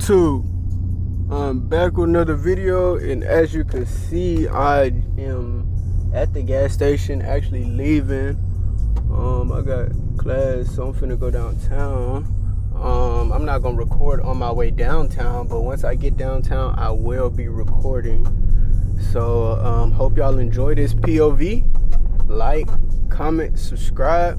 YouTube? I'm back with another video, and as you can see, I am at the gas station, actually leaving. I got class, so I'm finna go downtown. I'm not gonna record on my way downtown, but once I get downtown, I will be recording. So hope y'all enjoy this POV. Like, comment, subscribe.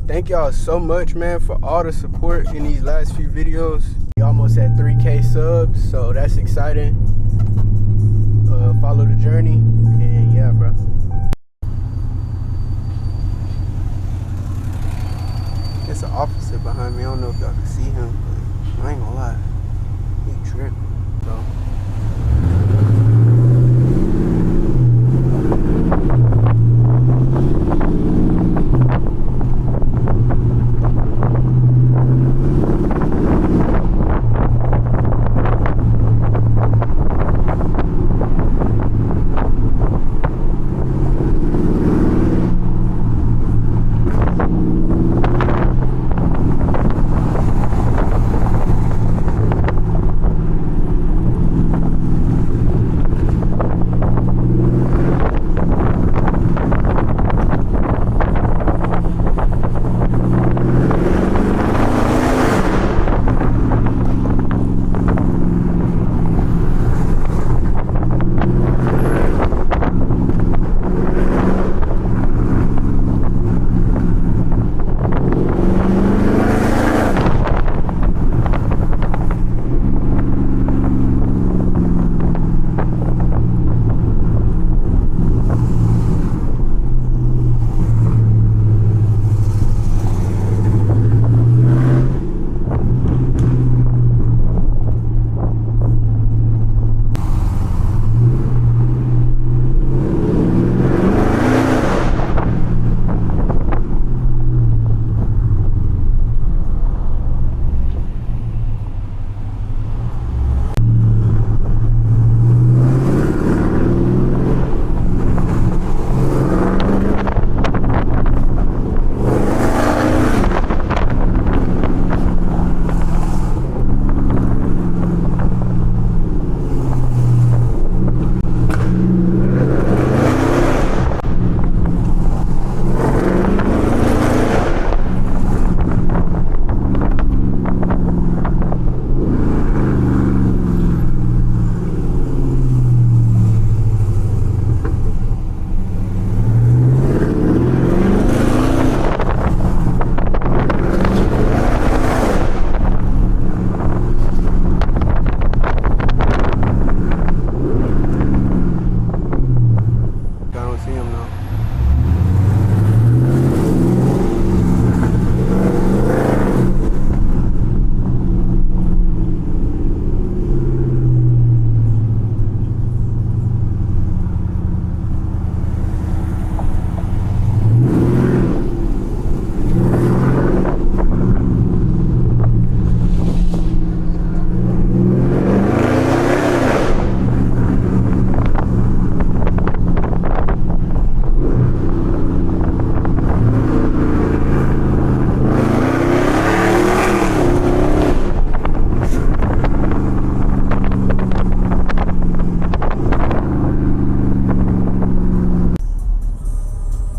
Thank y'all so much, man, for all the support in these last few videos. We almost at 3K subs, so that's exciting. Follow the journey, and yeah, bro. It's an officer behind me. I don't know if y'all can see him, but I ain't gonna lie, he tripping, so.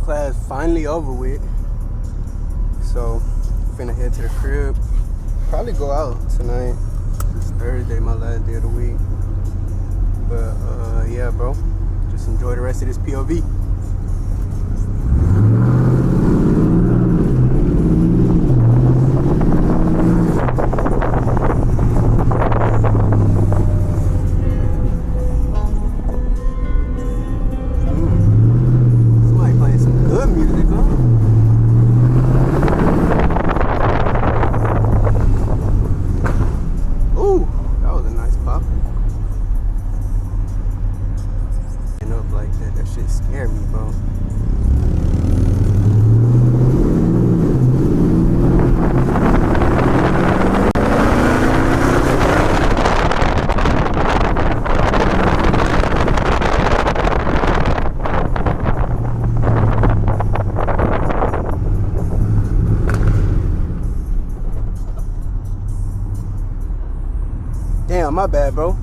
Class finally over with, so finna head to the crib. Probably go out tonight. It's Thursday, my last day of the week. But yeah, bro, just enjoy the rest of this POV. That shit scared me, bro. Damn, my bad, bro.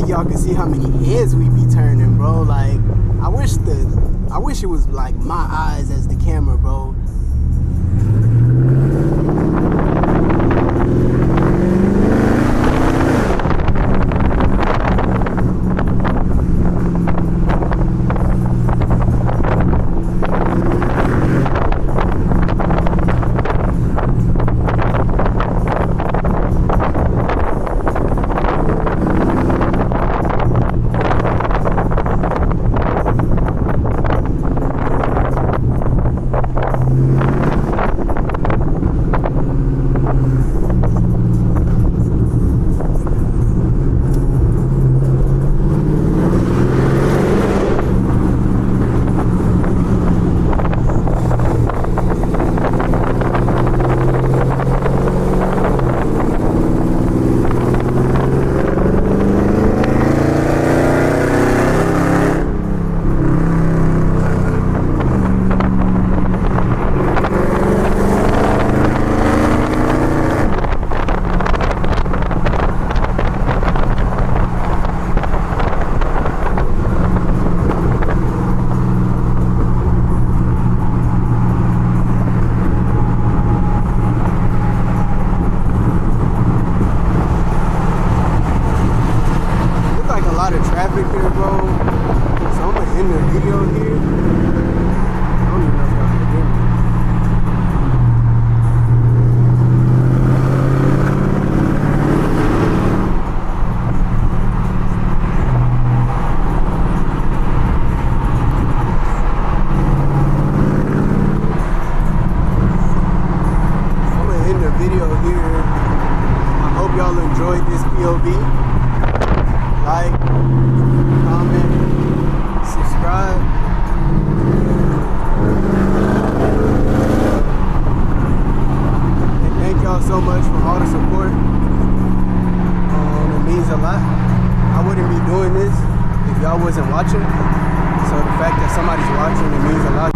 Y'all can see how many heads we be turning, bro. Like, I wish it was like my eyes as the camera, bro. Traffic here, bro. So I'm gonna end the video here. I don't even know if y'all can hear me. I'm gonna end the video here. I hope y'all enjoyed this POV. Like, comment, subscribe. And thank y'all so much for all the support. It means a lot. I wouldn't be doing this if y'all wasn't watching. So the fact that somebody's watching, it means a lot.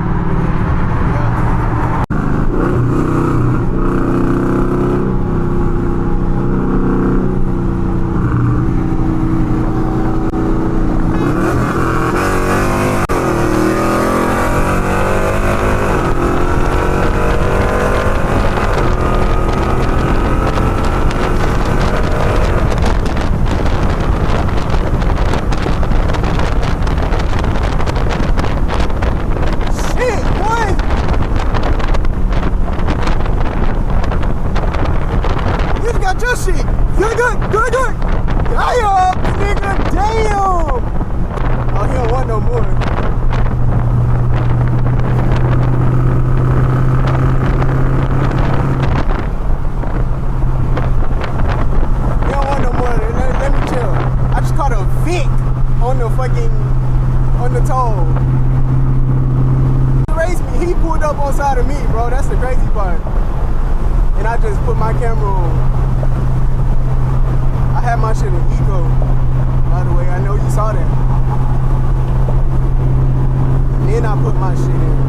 Get your shit. Good. Damn, nigga, damn. Oh, he don't want no more. He don't want no more. Let me chill. I just caught a Vic on the toll. He raced me. He pulled up on side of me, bro. That's the crazy part. And I just put my camera on. I had my shit in eco, by the way. I know you saw that. And then I put my shit in.